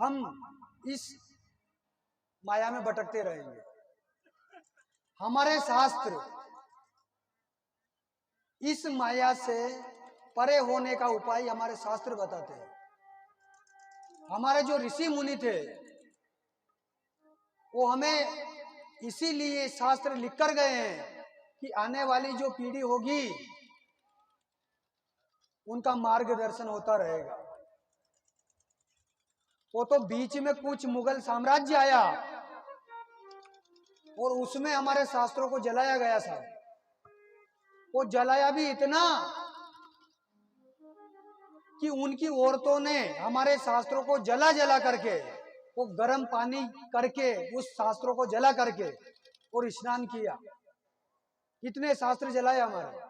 हम इस माया में भटकते रहेंगे। हमारे शास्त्र इस माया से परे होने का उपाय हमारे शास्त्र बताते हैं। हमारे जो ऋषि मुनि थे वो हमें इसीलिए शास्त्र लिख कर गए हैं कि आने वाली जो पीढ़ी होगी उनका मार्गदर्शन होता रहेगा। वो तो बीच में कुछ मुगल साम्राज्य आया और उसमें हमारे शास्त्रों को जलाया गया था। वो जलाया भी इतना कि उनकी औरतों ने हमारे शास्त्रों को जला जला करके, वो गर्म पानी करके उस शास्त्रों को जला करके और स्नान किया। कितने शास्त्र जलाए हमारे।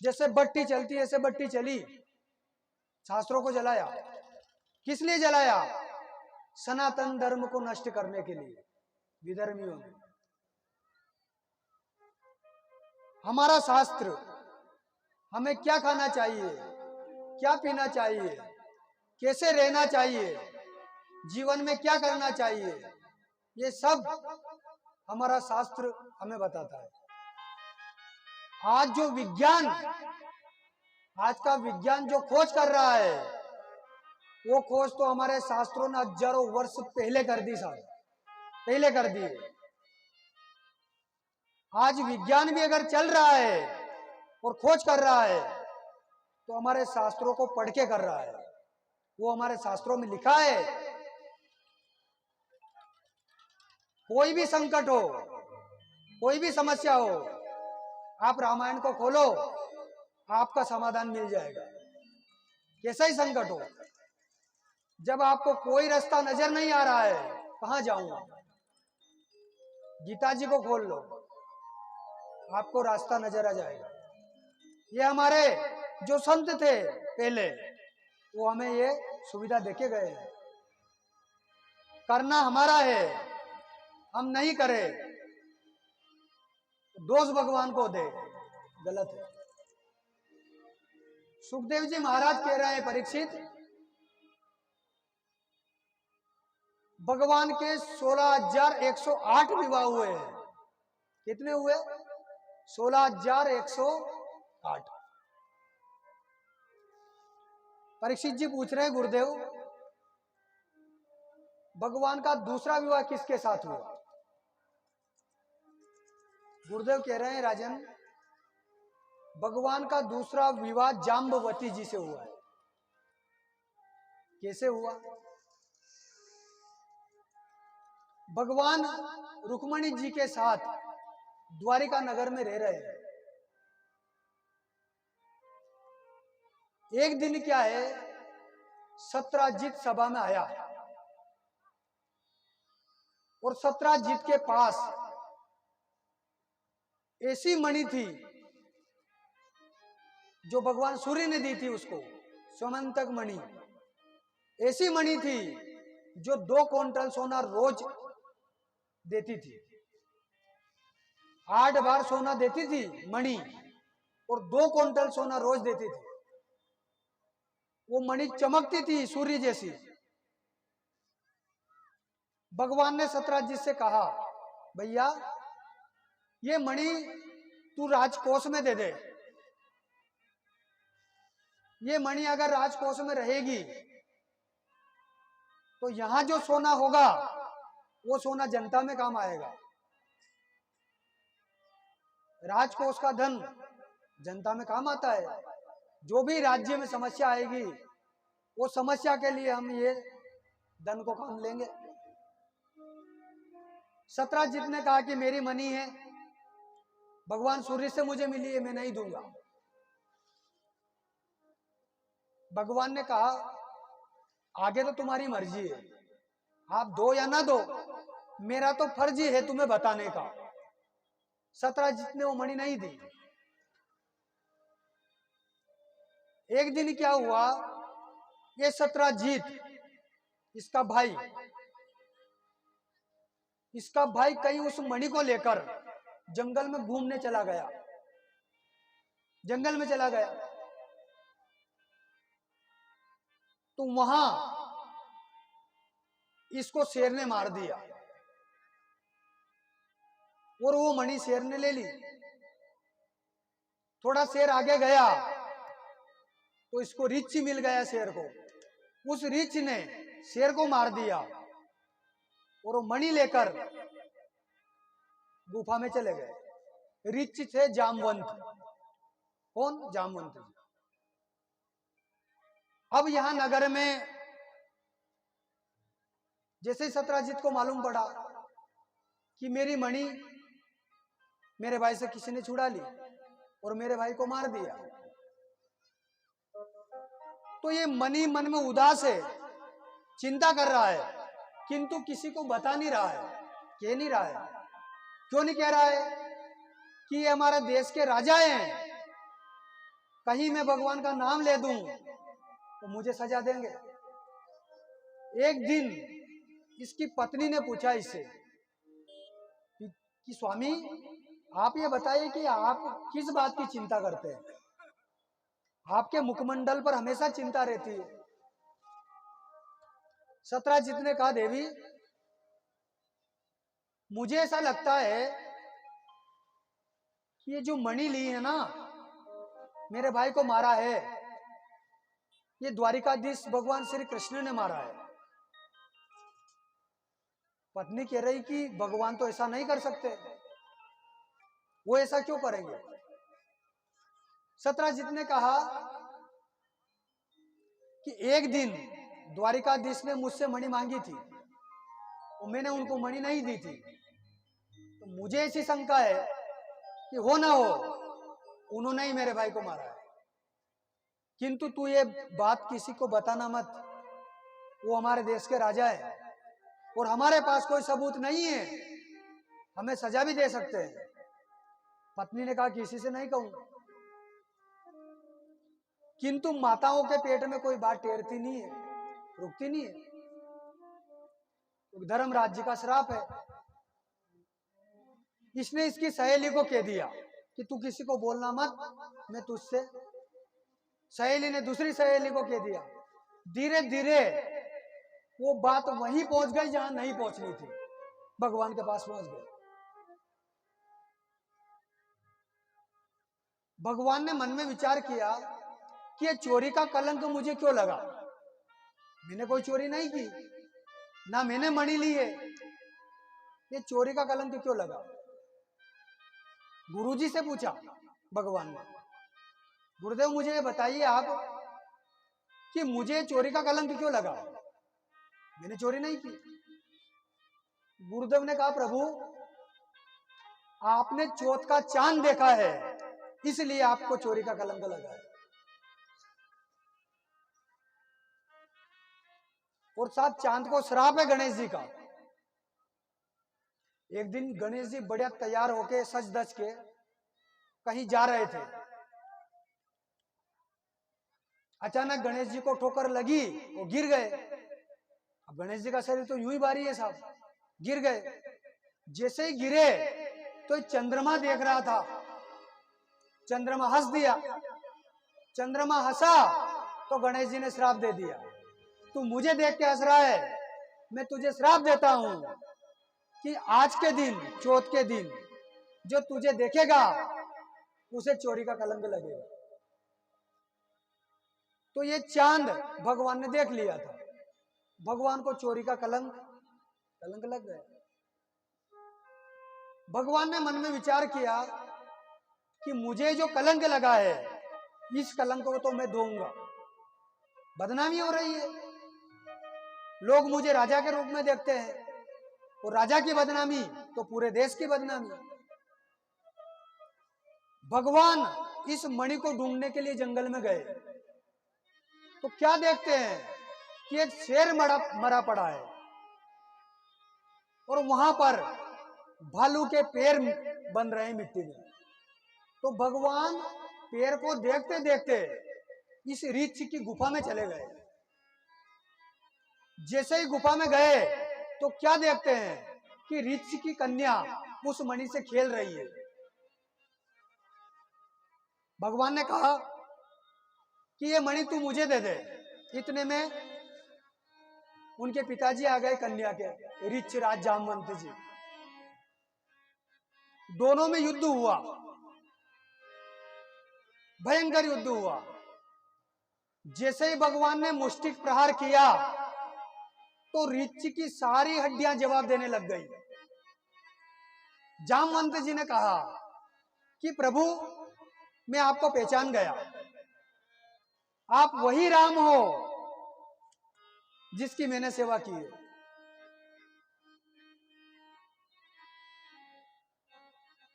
जैसे बत्ती चलती है ऐसे बत्ती चली, शास्त्रों को जलाया। किस लिए जलाया? सनातन धर्म को नष्ट करने के लिए विधर्मियों ने। हमारा शास्त्र हमें क्या खाना चाहिए, क्या पीना चाहिए, कैसे रहना चाहिए, जीवन में क्या करना चाहिए, ये सब हमारा शास्त्र हमें बताता है। आज जो विज्ञान, आज का विज्ञान जो खोज कर रहा है, वो खोज तो हमारे शास्त्रों ने हजारों वर्ष पहले कर दी साहब, पहले कर दी। आज विज्ञान भी अगर चल रहा है और खोज कर रहा है तो हमारे शास्त्रों को पढ़ के कर रहा है। वो हमारे शास्त्रों में लिखा है, कोई भी संकट हो, कोई भी समस्या हो, आप रामायण को खोलो, आपका समाधान मिल जाएगा। कैसा ही संकट हो, जब आपको कोई रास्ता नजर नहीं आ रहा है, कहां जाऊंगा, गीता जी को खोल लो, आपको रास्ता नजर आ जाएगा। ये हमारे जो संत थे पहले, वो हमें ये सुविधा देके गए हैं। करना हमारा है, हम नहीं करें दोष भगवान को दे, गलत है। सुखदेव जी महाराज कह रहे हैं, परीक्षित, भगवान के 16,108 विवाह हुए हैं। कितने हुए? 16,108। परीक्षित जी पूछ रहे हैं, गुरुदेव भगवान का दूसरा विवाह किसके साथ हुआ? गुरुदेव कह रहे हैं, राजन, भगवान का दूसरा विवाह जाम्बवती जी से हुआ है। कैसे हुआ? भगवान रुक्मणी जी के साथ द्वारिका नगर में रह रहे हैं। एक दिन क्या है, सत्राजित सभा में आया और सत्राजित के पास ऐसी मणि थी जो भगवान सूर्य ने दी थी उसको, स्वमंतक मणि। ऐसी मणि थी जो 2 क्विंटल सोना रोज देती थी। 8 बार सोना देती थी मणि और 2 क्विंटल सोना रोज देती थी। वो मणि चमकती थी सूर्य जैसी। भगवान ने सत्राजित से कहा, भैया ये मणि तू राजकोष में दे दे। ये मणि अगर राजकोष में रहेगी तो यहां जो सोना होगा वो सोना जनता में काम आएगा। राजकोष का धन जनता में काम आता है। जो भी राज्य में समस्या आएगी वो समस्या के लिए हम ये धन को काम लेंगे। सत्राजित ने कहा कि मेरी मणि है, भगवान सूर्य से मुझे मिली है, मैं नहीं दूंगा। भगवान ने कहा, आगे तो तुम्हारी मर्जी है, आप दो या ना दो, मेरा तो फर्ज ही है तुम्हें बताने का। सत्राजित ने वो मणि नहीं दी। एक दिन क्या हुआ, ये सत्राजित, इसका भाई कहीं उस मणि को लेकर जंगल में घूमने चला गया। जंगल में चला गया तो वहां इसको शेर ने मार दिया और वो मणि शेर ने ले ली। थोड़ा शेर आगे गया तो इसको रीछ मिल गया शेर को। उस रीछ ने शेर को मार दिया और वो मणि लेकर गुफा में चले गए। रीछ थे जामवंत। कौन? जामवंत जी। अब यहां नगर में जैसे ही सत्राजित को मालूम पड़ा कि मेरी मणि मेरे भाई से किसी ने छुड़ा ली और मेरे भाई को मार दिया, तो ये मणि मन में उदास है, चिंता कर रहा है, किंतु किसी को बता नहीं रहा है। कह नहीं रहा है। क्यों नहीं कह रहा है? कि ये हमारे देश के राजा हैं, कहीं मैं भगवान का नाम ले दूं तो मुझे सजा देंगे। एक दिन इसकी पत्नी ने पूछा इससे कि स्वामी आप ये बताइए कि आप किस बात की चिंता करते हैं? आपके मुखमंडल पर हमेशा चिंता रहती है। सत्राजित ने कहा, देवी मुझे ऐसा लगता है कि ये जो मणि ली है ना, मेरे भाई को मारा है, ये द्वारिकाधीश भगवान श्री कृष्ण ने मारा है। पत्नी कह रही कि भगवान तो ऐसा नहीं कर सकते, वो ऐसा क्यों करेंगे? सत्राजित ने कहा कि एक दिन द्वारिकाधीश ने मुझसे मणि मांगी थी और मैंने उनको मणि नहीं दी थी, तो मुझे ऐसी शंका है कि हो ना हो उन्होंने ही मेरे भाई को मारा है। किंतु तू ये बात किसी को बताना मत, वो हमारे देश के राजा है और हमारे पास कोई सबूत नहीं है, हमें सजा भी दे सकते हैं। पत्नी ने कहा किसी से नहीं कहूं, किंतु माताओं के पेट में कोई बात टेरती नहीं है, रुकती नहीं है। तो धर्म राज्य का श्राप है। इसने इसकी सहेली को कह दिया कि तू किसी को बोलना मत, मैं तुझसे। सहेली ने दूसरी सहेली को कह दिया। धीरे धीरे वो बात वहीं पहुंच गई जहां नहीं पहुंचनी थी, भगवान के पास पहुंच गई। भगवान ने मन में विचार किया कि ये चोरी का कलंक मुझे क्यों लगा? मैंने कोई चोरी नहीं की, ना मैंने मणि ली है, ये चोरी का कलंक क्यों लगा? गुरुजी से पूछा भगवान ने, गुरुदेव मुझे ये बताइए आप कि मुझे चोरी का कलंक क्यों लगा? मैंने चोरी नहीं की। गुरुदेव ने कहा, प्रभु आपने चौथ का चांद देखा है, इसलिए आपको चोरी का कलंक लगा है। और साथ चांद को श्राप है गणेश जी का। एक दिन गणेश जी बढ़िया तैयार होके सज धज के कहीं जा रहे थे। अचानक गणेश जी को ठोकर लगी, वो गिर गए। अब गणेश जी का शरीर तो यूं ही भारी है साहब, गिर गए। जैसे ही गिरे तो चंद्रमा देख रहा था, चंद्रमा हंस दिया। चंद्रमा हंसा तो गणेश जी ने श्राप दे दिया, तू मुझे देख के हंस रहा है, मैं तुझे श्राप देता हूं कि आज के दिन, चौथ के दिन, जो तुझे देखेगा उसे चोरी का कलंक लगेगा। तो ये चांद भगवान ने देख लिया था, भगवान को चोरी का कलंक लग गया। भगवान ने मन में विचार किया कि मुझे जो कलंक लगा है, इस कलंक को तो मैं दूंगा। बदनामी हो रही है, लोग मुझे राजा के रूप में देखते हैं, और राजा की बदनामी तो पूरे देश की बदनामी। भगवान इस मणि को ढूंढने के लिए जंगल में गए तो क्या देखते हैं कि एक शेर मरा पड़ा है और वहां पर भालू के पैर बन रहे हैं मिट्टी में। तो भगवान पैर को देखते देखते इस रीछ की गुफा में चले गए। जैसे ही गुफा में गए तो क्या देखते हैं कि रीछ की कन्या उस मणि से खेल रही है। भगवान ने कहा कि ये मणि तू मुझे दे दे। इतने में उनके पिताजी आ गए कन्या के, ऋच राज जामवंत जी। दोनों में युद्ध हुआ, भयंकर युद्ध हुआ। जैसे ही भगवान ने मुष्टिक प्रहार किया तो ऋच की सारी हड्डियां जवाब देने लग गई। जामवंत जी ने कहा कि प्रभु, मैं आपको पहचान गया, आप वही राम हो जिसकी मैंने सेवा की है।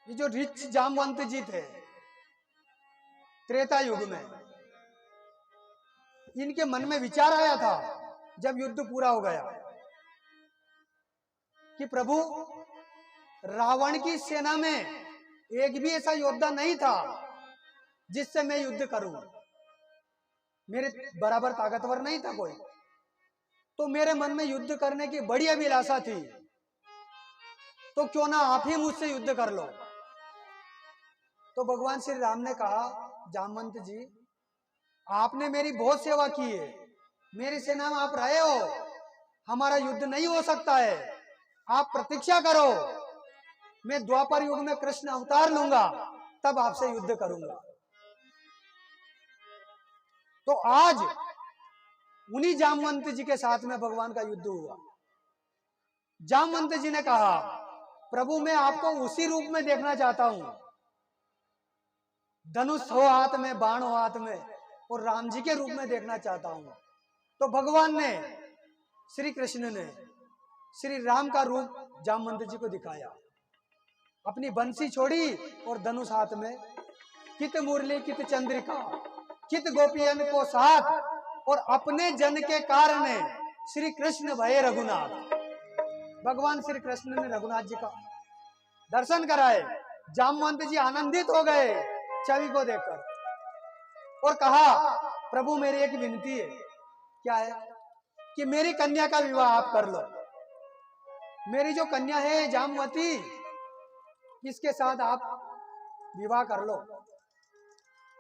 ये जो ऋच जामवंत जी थे त्रेता युग में, इनके मन में विचार आया था जब युद्ध पूरा हो गया कि प्रभु, रावण की सेना में एक भी ऐसा योद्धा नहीं था जिससे मैं युद्ध करूं। मेरे बराबर ताकतवर नहीं था कोई, तो मेरे मन में युद्ध करने की बड़ी अभिलाषा थी, तो क्यों ना आप ही मुझसे युद्ध कर लो। तो भगवान श्री राम ने कहा, जामवंत जी, आपने मेरी बहुत सेवा की है, मेरी सेना में आप रहे हो, हमारा युद्ध नहीं हो सकता है, आप प्रतीक्षा करो, मैं द्वापर युग में कृष्ण अवतार लूंगा, तब आपसे युद्ध करूंगा। तो आज उन्हीं जामवंत जी के साथ में भगवान का युद्ध हुआ। जामवंत जी ने कहा, प्रभु, मैं आपको उसी रूप में देखना चाहता हूं, धनुष हो हाथ में, बाण हो हाथ में, और राम जी के रूप में देखना चाहता हूं। तो भगवान ने, श्री कृष्ण ने श्री राम का रूप जामवंत जी को दिखाया, अपनी बंसी छोड़ी और धनुष हाथ में, कित मुरली कित चंद्रिका, कित गोपियन को साथ, और अपने जन के कारण श्री कृष्ण भये रघुनाथ। भगवान श्री कृष्ण ने रघुनाथ जी का दर्शन कराए। जामवंत जी आनंदित हो गए छवि को देखकर और कहा, प्रभु, मेरी एक विनती है। क्या है? कि मेरी कन्या का विवाह आप कर लो। मेरी जो कन्या है जामवती, इसके साथ आप विवाह कर लो।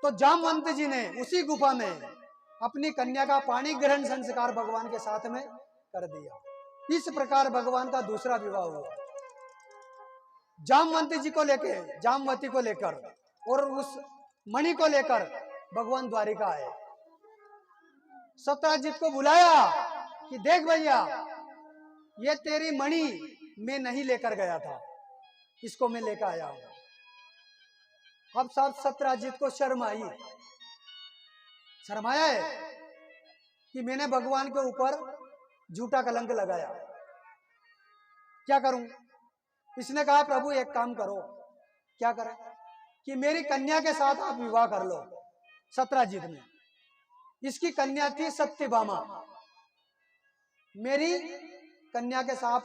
तो जामवंत जी ने उसी गुफा में अपनी कन्या का पाणी ग्रहण संस्कार भगवान के साथ में कर दिया। इस प्रकार भगवान का दूसरा विवाह हुआ। जामवंत जी को लेके, जामवती को लेकर और उस मणि को लेकर भगवान द्वारिका आए। सत्यजीत को बुलाया कि देख भैया, ये तेरी मणि मैं नहीं लेकर गया था, इसको मैं लेकर आया हूं। अब साथ सत्यजीत को शर्म आई, शर्माया है कि मैंने भगवान के ऊपर झूठा कलंक लगाया, क्या करूं। इसने कहा, प्रभु एक काम करो। क्या करें? कि मेरी कन्या के साथ आप विवाह कर लो। सत्यजीत ने, इसकी कन्या थी सत्यभामा, मेरी कन्या के साथ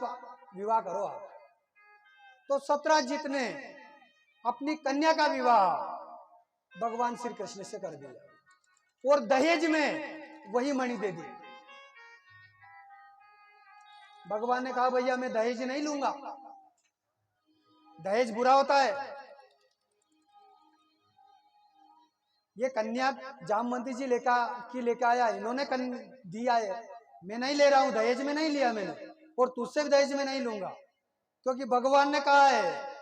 विवाह करो आप। तो सत्यजीत ने अपनी कन्या का विवाह भगवान श्री कृष्ण से कर दिया और दहेज में वही मणि दे दी। भगवान ने कहा, भैया मैं दहेज नहीं लूंगा, दहेज बुरा होता है। ये कन्या जामवंती जी लेकर आया, इन्होंने दिया है, मैं नहीं ले रहा हूं, दहेज में नहीं लिया मैंने, और तुझसे भी दहेज में नहीं लूंगा, क्योंकि भगवान ने कहा है।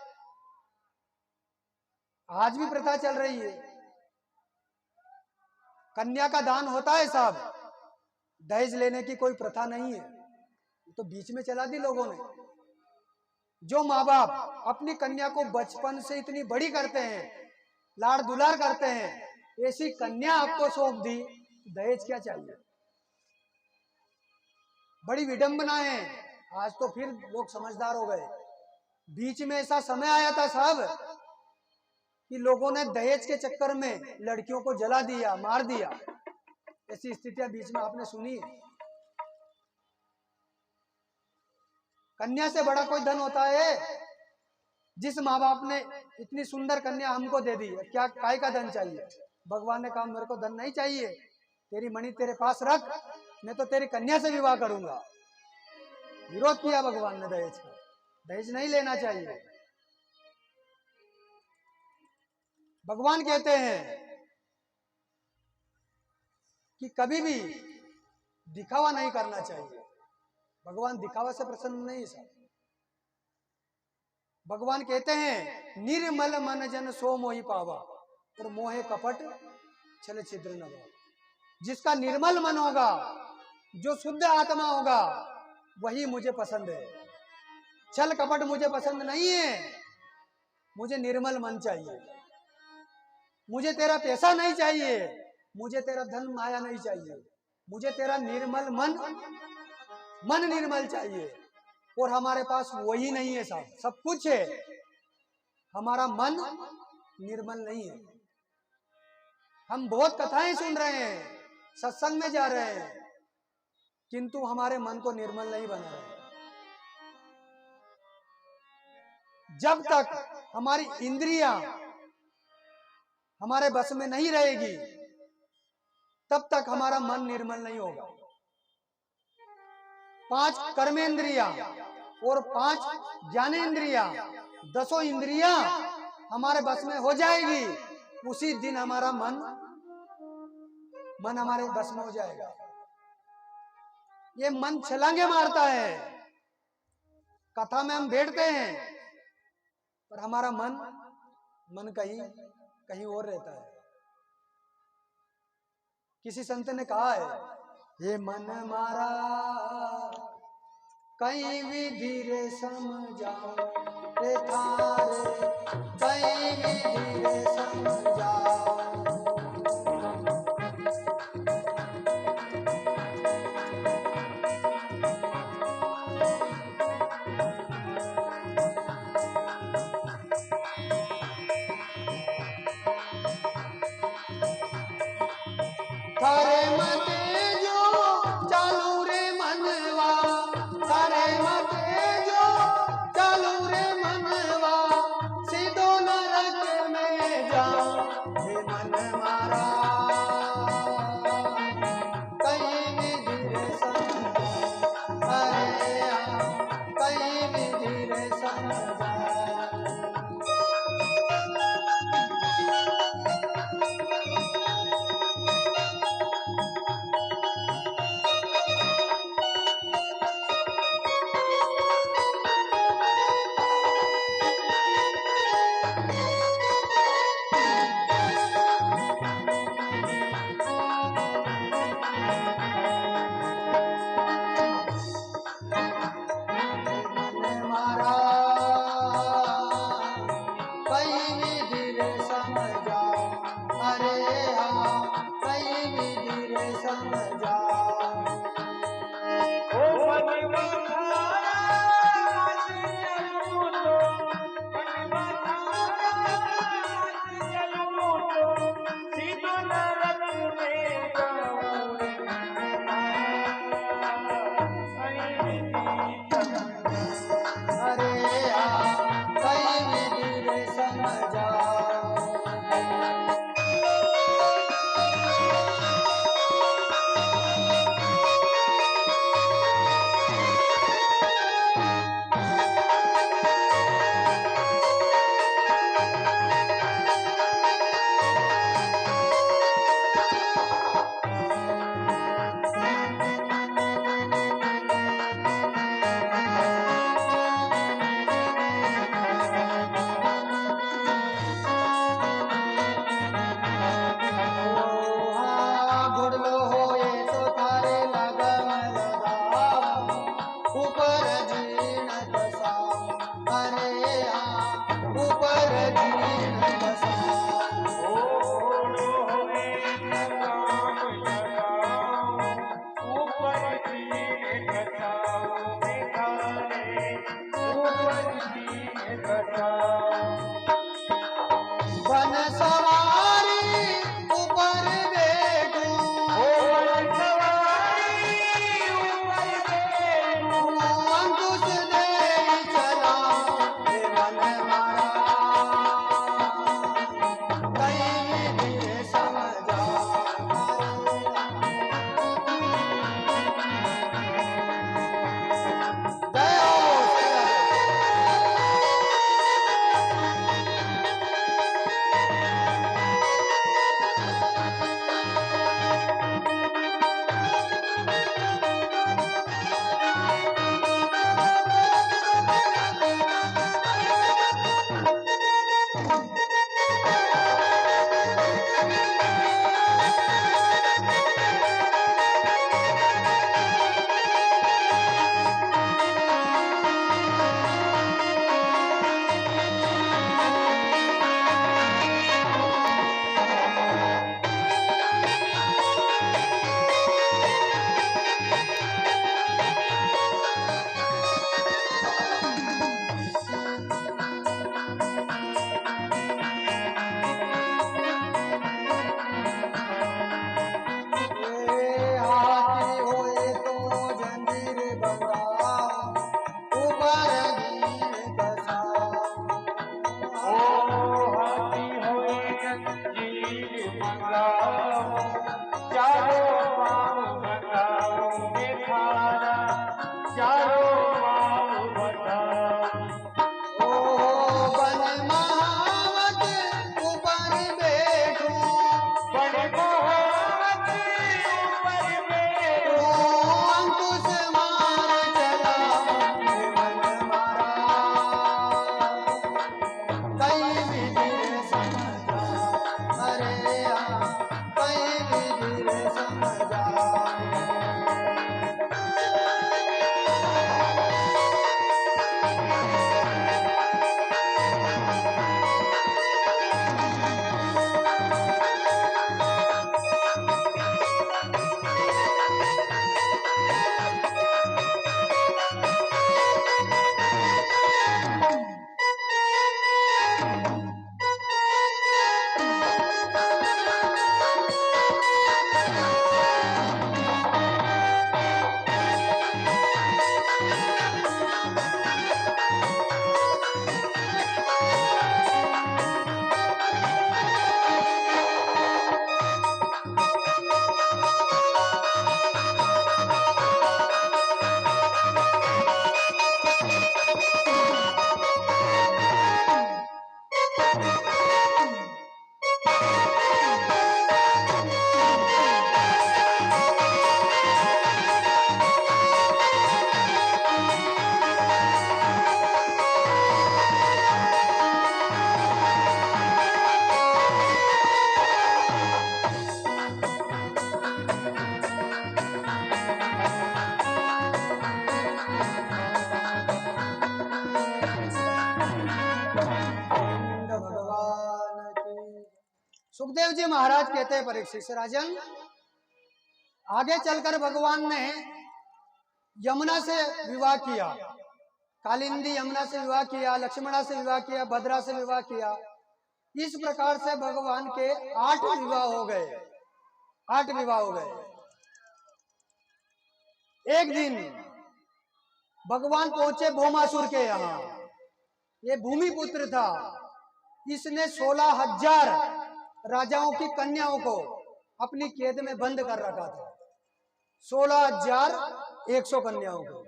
आज भी प्रथा चल रही है, कन्या का दान होता है साहब, दहेज लेने की कोई प्रथा नहीं है, तो बीच में चला दी लोगों ने। जो माँ बाप अपनी कन्या को बचपन से इतनी बड़ी करते हैं, लाड़ दुलार करते हैं, ऐसी कन्या आपको सौंप दी, दहेज क्या चाहिए। बड़ी विडंबना है। आज तो फिर लोग समझदार हो गए। बीच में ऐसा समय आया था साहब कि लोगों ने दहेज के चक्कर में लड़कियों को जला दिया, मार दिया। ऐसी स्थितियां बीच में आपने सुनी है। कन्या से बड़ा कोई धन होता है? जिस माँ बाप ने इतनी सुंदर कन्या हमको दे दी, क्या काय का धन चाहिए? भगवान ने कहा, मेरे को धन नहीं चाहिए, तेरी मणि तेरे पास रख, मैं तो तेरी कन्या से विवाह करूंगा। विरोध किया भगवान ने दहेज का, दहेज नहीं लेना चाहिए। भगवान कहते हैं कि कभी भी दिखावा नहीं करना चाहिए। भगवान दिखावा से प्रसन्न नहीं है साहब। भगवान कहते हैं निर्मल मन जन सो मोहि पावा और मोहे कपट छल छिद्र न भावा। जिसका निर्मल मन होगा, जो शुद्ध आत्मा होगा, वही मुझे पसंद है। छल कपट मुझे पसंद नहीं है। मुझे निर्मल मन चाहिए। मुझे तेरा पैसा नहीं चाहिए, मुझे तेरा धन माया नहीं चाहिए, मुझे तेरा निर्मल मन निर्मल चाहिए। और हमारे पास वही नहीं है साहब। सब कुछ है, हमारा मन निर्मल नहीं है। हम बहुत कथाएं सुन रहे हैं, सत्संग में जा रहे हैं, किंतु हमारे मन को निर्मल नहीं बना रहे। जब तक हमारी इंद्रियां हमारे बस में नहीं रहेगी, तब तक हमारा मन निर्मल नहीं होगा। 5 कर्मेंद्रियां और 5 ज्ञानेंद्रियां, 10 इंद्रियां हमारे बस में हो जाएगी, उसी दिन हमारा मन हमारे बस में हो जाएगा। ये मन छलांगे मारता है। कथा में हम बैठते हैं, पर हमारा मन कहीं और रहता है। किसी संत ने कहा है, ये मन मारा कहीं विधि रे समझाओ रे थारे, कहीं विधि रे समझाओ। थारे मते जो चालू रे मनवा, थारे मते जो चालू रे मनवा, सीधो नरक में जाओ हे मन मारा, कहीं विधि रे समझाओ, अरे कहीं विधि रे समझाओ। सुखदेव जी महाराज कहते हैं परीक्षित से, राजन आगे चलकर भगवान ने यमुना से विवाह किया, कालिंदी यमुना से विवाह किया, लक्ष्मणा से विवाह किया, भद्रा से विवाह किया। इस प्रकार से भगवान के 8 विवाह हो गए, 8 विवाह हो गए। एक दिन भगवान पहुंचे भौमासुर के यहाँ। ये भूमिपुत्र था, इसने 16,000 राजाओं की कन्याओं को अपनी कैद में बंद कर रखा था। 16,100 कन्याओं को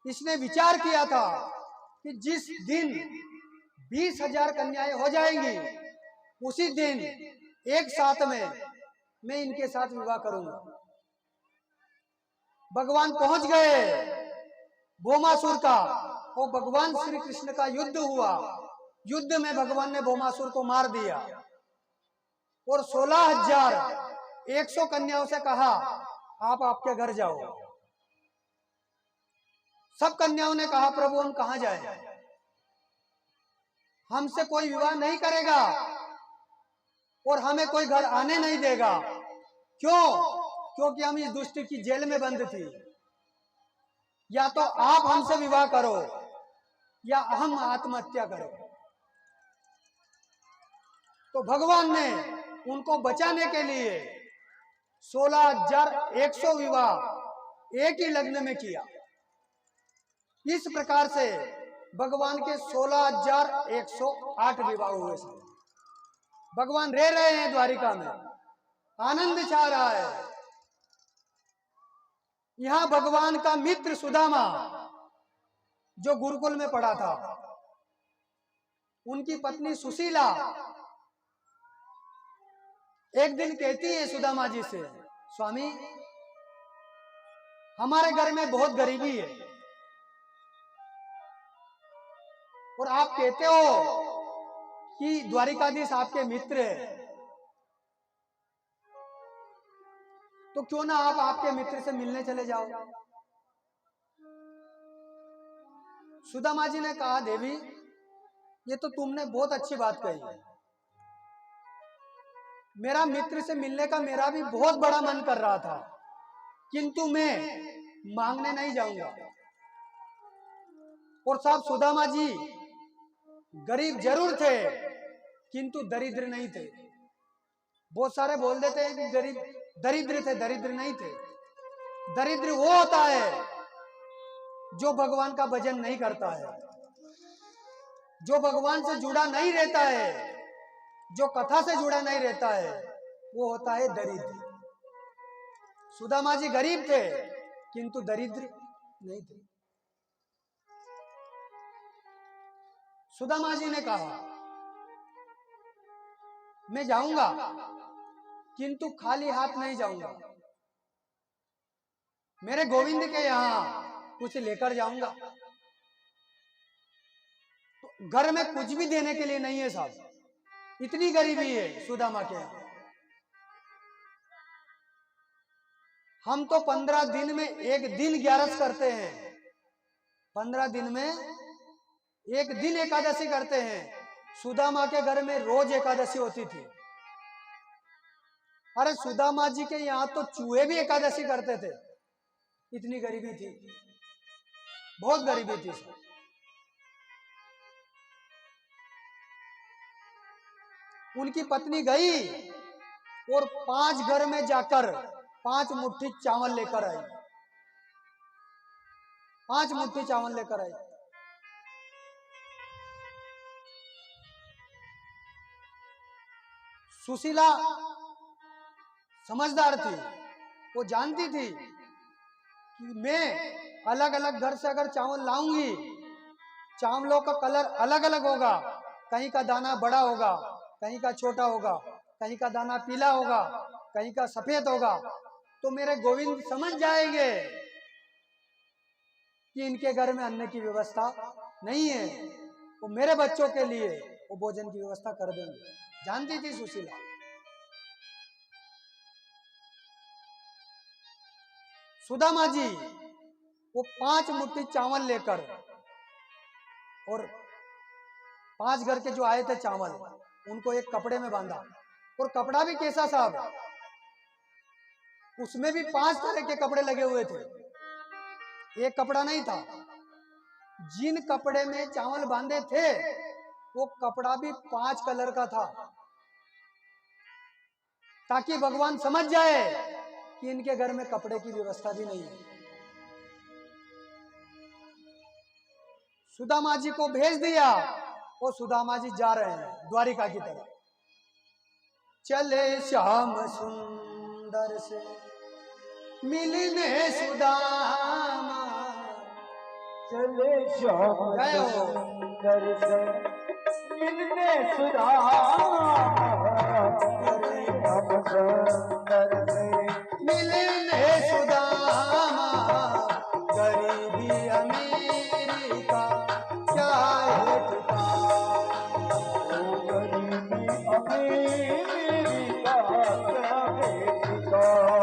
इसने विचार किया था कि जिस दिन 20,000 कन्याएं हो जाएंगी उसी दिन एक साथ में मैं इनके साथ विवाह करूंगा। भगवान पहुंच गए भौमासुर का, और भगवान श्री कृष्ण का युद्ध हुआ। युद्ध में भगवान ने भौमासुर को मार दिया और 16,100 कन्याओं से कहा आप आपके घर जाओ। सब कन्याओं ने कहा प्रभु हम कहां जाएं? हमसे कोई विवाह नहीं करेगा और हमें कोई घर आने नहीं देगा। क्यों? क्योंकि हम इस दुष्ट की जेल में बंद थी। या तो आप हमसे विवाह करो या हम आत्महत्या करें। तो भगवान ने उनको बचाने के लिए 16,100 विवाह एक ही लग्न में किया। इस प्रकार से भगवान के 16,108 विवाह हुए। भगवान रह रहे हैं द्वारिका में, आनंद छा रहा है। यहां भगवान का मित्र सुदामा जो गुरुकुल में पढ़ा था, उनकी पत्नी सुशीला एक दिन कहती है सुदामा जी से, स्वामी हमारे घर में बहुत गरीबी है और आप कहते हो कि द्वारिकाधीश आपके मित्र है, तो क्यों ना आप आपके मित्र से मिलने चले जाओ। सुदामा जी ने कहा देवी ये तो तुमने बहुत अच्छी बात कही है। मेरा मित्र से मिलने का मेरा भी बहुत बड़ा मन कर रहा था, किंतु मैं मांगने नहीं जाऊंगा। और साहब सुदामा जी गरीब जरूर थे किंतु दरिद्र नहीं थे। बहुत सारे बोल देते हैं कि गरीब दरिद्र थे, दरिद्र नहीं थे। दरिद्र वो होता है जो भगवान का भजन नहीं करता है, जो भगवान से जुड़ा नहीं रहता है, जो कथा से जुड़ा नहीं रहता है, वो होता है दरिद्र। सुदामा जी गरीब थे किंतु दरिद्र नहीं थे। सुदामा जी ने कहा मैं जाऊंगा किंतु खाली हाथ नहीं जाऊंगा, मेरे गोविंद के यहां कुछ लेकर जाऊंगा। तो घर में कुछ भी देने के लिए नहीं है साहब, इतनी गरीबी है सुदामा के यहां। हम तो 15 दिन में एक दिन ग्यारस करते हैं, 15 दिन में एक दिन एकादशी करते हैं। सुदामा के घर में रोज एकादशी होती थी। अरे सुदामा जी के यहां तो चूहे भी एकादशी करते थे, इतनी गरीबी थी, बहुत गरीबी थी। उनकी पत्नी गई और 5 घर में जाकर 5 मुट्ठी चावल लेकर आई, 5 मुट्ठी चावल लेकर आई। सुशीला समझदार थी, वो जानती थी कि मैं अलग अलग घर से अगर चावल लाऊंगी, चावलों का कलर अलग अलग होगा, कहीं का दाना बड़ा होगा, कहीं का छोटा होगा, कहीं का दाना पीला होगा, कहीं का सफेद होगा, तो मेरे गोविंद समझ जाएंगे कि इनके घर में अन्न की व्यवस्था नहीं है, वो मेरे बच्चों के लिए वो भोजन की व्यवस्था कर देंगे। जानती थी सुशीला। सुदामा जी वो 5 मुट्ठी चावल लेकर और 5 घर के जो आए थे चावल, उनको एक कपड़े में बांधा और कपड़ा भी कैसा साहब, उसमें भी 5 तरह के कपड़े लगे हुए थे, एक कपड़ा नहीं था। जिन कपड़े में चावल बांधे थे वो कपड़ा भी 5 कलर का था, ताकि भगवान समझ जाए कि इनके घर में कपड़े की व्यवस्था भी नहीं है। सुदामा जी को भेज दिया, और सुदामा जी जा रहे हैं द्वारिका की तरफ। चले श्याम सुंदर से मिलने सुदामा, चले श्याम सुंदर से मिलने सुदामा, चले श्याम सुंदर से मिलने सुदामा, गरीबी अमीरी का क्या है ठिकाना, गरीबी अमीरी का क्या है ठिकाना।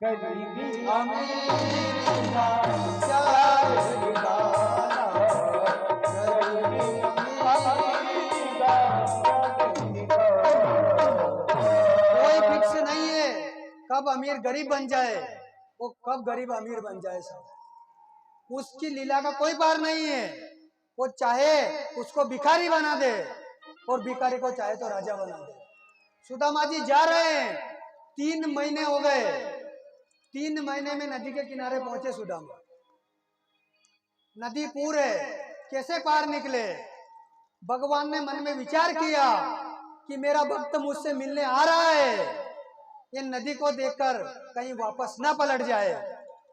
गरीबी अमीरी का क्या है ठिकाना, गरीबी अमीरी का कोई फिक्स नहीं है कब अमीर गरीब बन जाए, वो कब गरीब अमीर बन जाए साहब, उसकी लीला का कोई पार नहीं है। वो चाहे उसको भिखारी बना दे और भिखारी को चाहे तो राजा बना दे। सुदामा जी जा रहे हैं, 3 महीने हो गए, 3 महीने में नदी के किनारे पहुंचे सुदामा। नदी पूर है, कैसे पार निकले। भगवान ने मन में विचार किया कि मेरा भक्त मुझसे मिलने आ रहा है, ये नदी को देखकर कहीं वापस ना पलट जाए।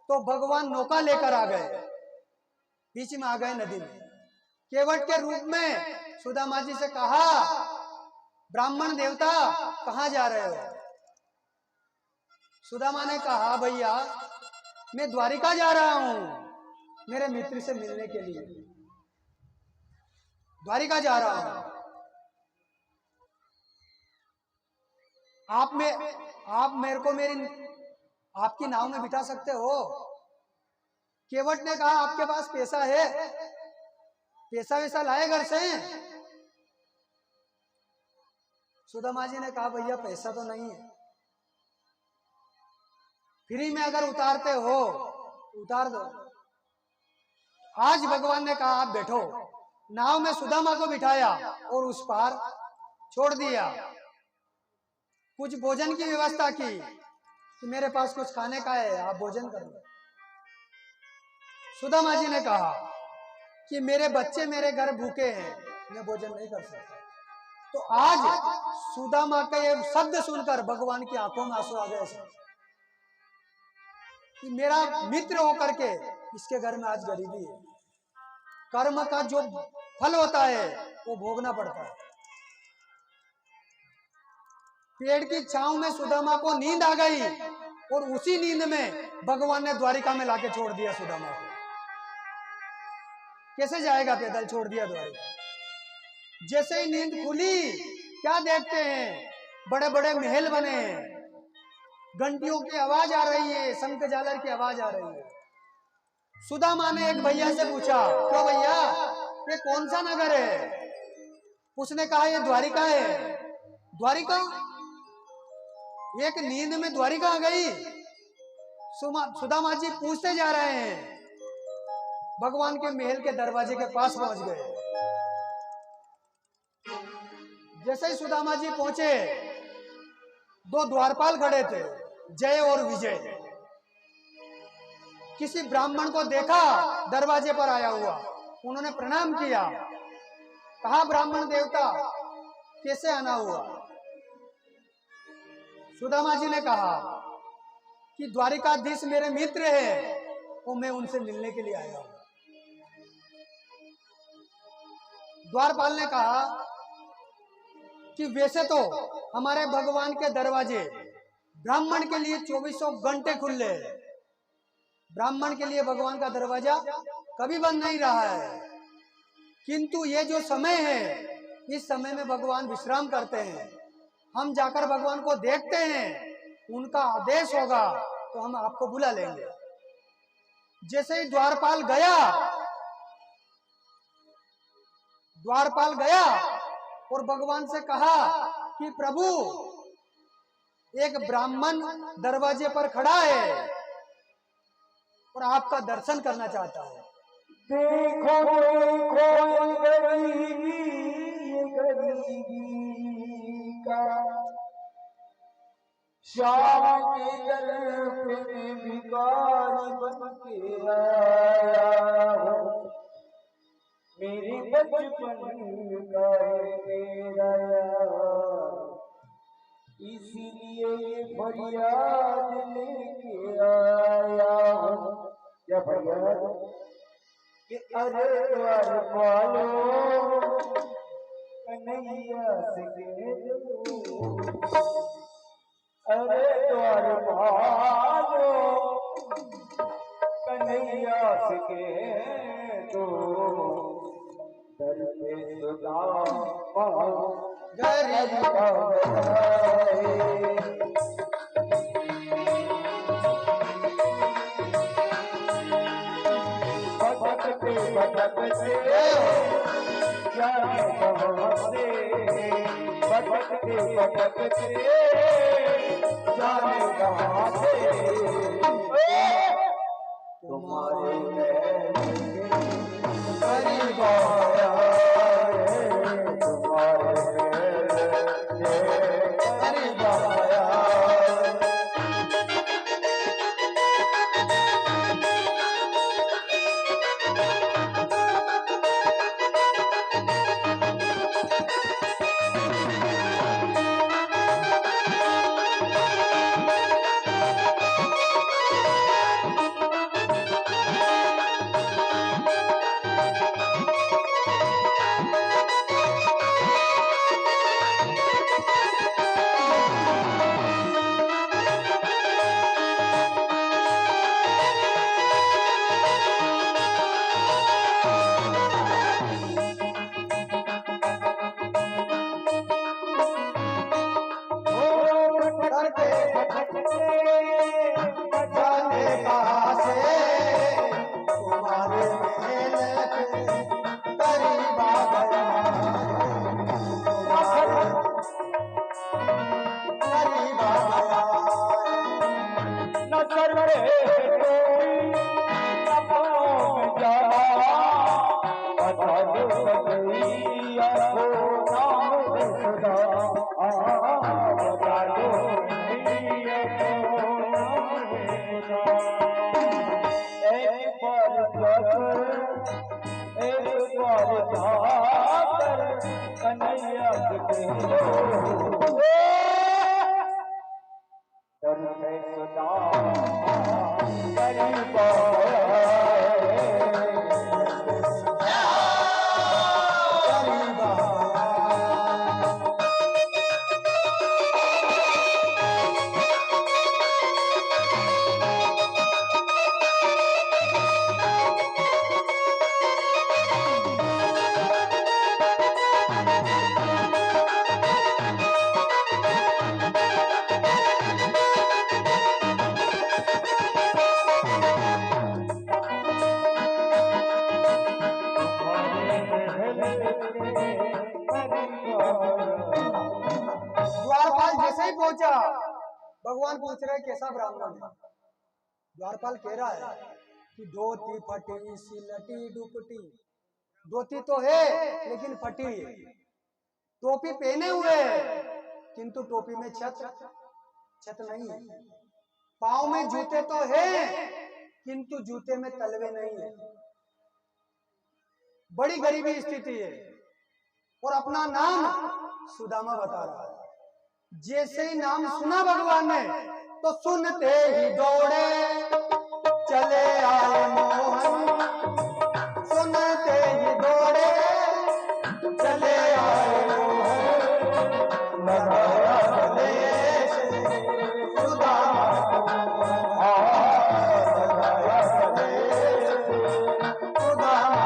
तो भगवान नौका लेकर आ गए, बीच में आ गए नदी में। केवट के रूप में सुदामा जी से कहा, ब्राह्मण देवता कहाँ जा रहे हो। सुदामा ने कहा, भैया मैं द्वारिका जा रहा हूं मेरे मित्र से मिलने के लिए, द्वारिका जा रहा हूं। आप मेरे को आपकी नाव में बिठा सकते हो। केवट ने कहा, आपके पास पैसा है, पैसा वैसा लाए घर से। सुदामा जी ने कहा भैया पैसा तो नहीं है, फ्री में अगर उतारते हो तो उतार दो। आज भगवान ने कहा आप बैठो। नाव में सुदामा को बिठाया और उस पार छोड़ दिया। कुछ भोजन की व्यवस्था की कि मेरे पास कुछ खाने का है, आप भोजन कर लो। सुदामा जी ने कहा कि मेरे बच्चे मेरे घर भूखे हैं, मैं भोजन नहीं कर सकता। तो आज सुदामा का ये शब्द सुनकर भगवान की आंखों में आंसू आ गए कि मेरा मित्र होकर के इसके घर में आज गरीबी है। कर्म का जो फल होता है वो भोगना पड़ता है। पेड़ की छांव में सुदामा को नींद आ गई और उसी नींद में भगवान ने द्वारिका में लाके छोड़ दिया सुदामा को। कैसे जाएगा, पैदल छोड़ दिया द्वारिका। जैसे ही नींद खुली क्या देखते हैं, बड़े बड़े महल बने हैं, घंटियों की आवाज आ रही है, शंख झालर की आवाज आ रही है। सुदामा ने एक भैया से पूछा, क्यों भैया ये कौन सा नगर है? उसने कहा ये द्वारिका है। द्वारिका? एक नींद में द्वारिका आ गई। सुदामा जी पूछते जा रहे हैं, भगवान के महल के दरवाजे के पास पहुंच गए। जैसे ही सुदामा जी पहुंचे, दो द्वारपाल खड़े थे, जय और विजय। किसी ब्राह्मण को देखा दरवाजे पर आया हुआ, उन्होंने प्रणाम किया। कहा ब्राह्मण देवता कैसे आना हुआ? सुदामा जी ने कहा कि द्वारिकाधीश मेरे मित्र हैं और मैं उनसे मिलने के लिए आया हूं। द्वारपाल ने कहा कि वैसे तो हमारे भगवान के दरवाजे ब्राह्मण के लिए 24 घंटे खुले हैं। ब्राह्मण के लिए भगवान का दरवाजा कभी बंद नहीं रहा है, किंतु ये जो समय है, इस समय में भगवान विश्राम करते हैं। हम जाकर भगवान को देखते हैं, उनका आदेश होगा तो हम आपको बुला लेंगे। जैसे ही द्वारपाल गया और भगवान से कहा कि प्रभु एक ब्राह्मण दरवाजे पर खड़ा है और आपका दर्शन करना चाहता है। देखो देखो गरीबी, ये गरीबी का शाम के तरफ में भिखारी बन के आया हूँ। मेरे बचपन का है मेरा यार, इसीलिए ये फरियाद लेके आया हूँ। क्या फरियाद? कि अरे द्वार पालो कन्हैया से कह दो, अरे द्वार पालो कन्हैया से कह दो, दर पे सुदामा गरीब भटकते जाने कहाँ से, भटकते जाने कहाँ से, तुम्हारे गरीब आया है, तुम्हारे गरीब आया। जीवन में सुधार गरीब आया गरीब आया। द्वारपाल जैसे ही पहुंचा, भगवान पूछ रहे कैसा ब्राह्मण है। द्वारपाल कह रहा है कि धोती फटी सिलटी डुपटी, धोती तो है लेकिन फटी है, टोपी पहने हुए है किंतु टोपी में छत नहीं है, पाँव में जूते तो है किंतु जूते में तलवे नहीं है, बड़ी गरीबी स्थिति है। और अपना नाम सुदामा बता रहा है। जैसे ही नाम सुना भगवान ने तो सुनते ही दौड़े चले आए मोहन, सुनते ही दौड़े चले आए मोहन, लगाया गले से सुदामा लगाया गले से सुदामा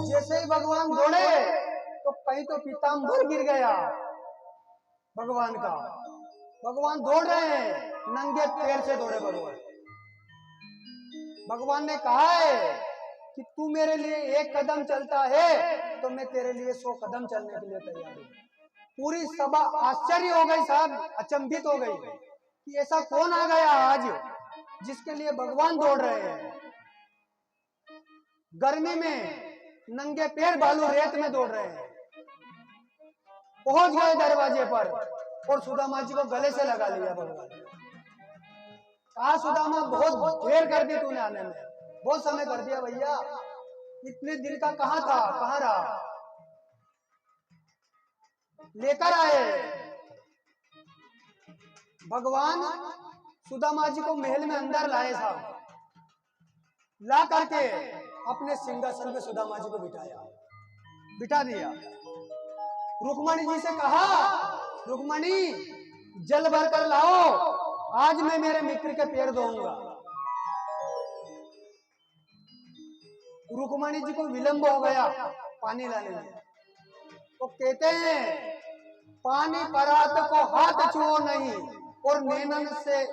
जैसे ही भगवान दौड़े तो कहीं तो पीताम्बर गिर गया भगवान का। भगवान दौड़ रहे हैं, नंगे पैर से दौड़े भगवान। भगवान ने कहा है कि तू मेरे लिए एक कदम चलता है तो मैं तेरे लिए 100 कदम चलने के लिए तैयार हूं। पूरी सभा आश्चर्य हो गई साहब, अचंभित हो गई कि ऐसा कौन आ गया आज जिसके लिए भगवान दौड़ रहे हैं। गर्मी में नंगे पैर बालू रेत में दौड़ रहे हैं। पहुंच गए दरवाजे पर और सुदामा जी को गले से लगा लिया भगवान। कहा सुदामा बहुत देर कर दी तूने आने में, बहुत समय कर दिया भैया, इतने दिन का कहाँ था, कहाँ रहा। लेकर आए भगवान सुदामा जी को महल में अंदर लाए साहब, ला करके अपने सिंहासन में सुदामा जी को बिठा दिया। रुक्मणी जी से कहा रुक्मणी जल भर कर लाओ, आज मैं मेरे मित्र के पैर धोऊंगा। रुक्मणी जी को विलंब हो गया पानी लाने में, तो कहते हैं पानी परात को हाथ छुओ नहीं और नैनन से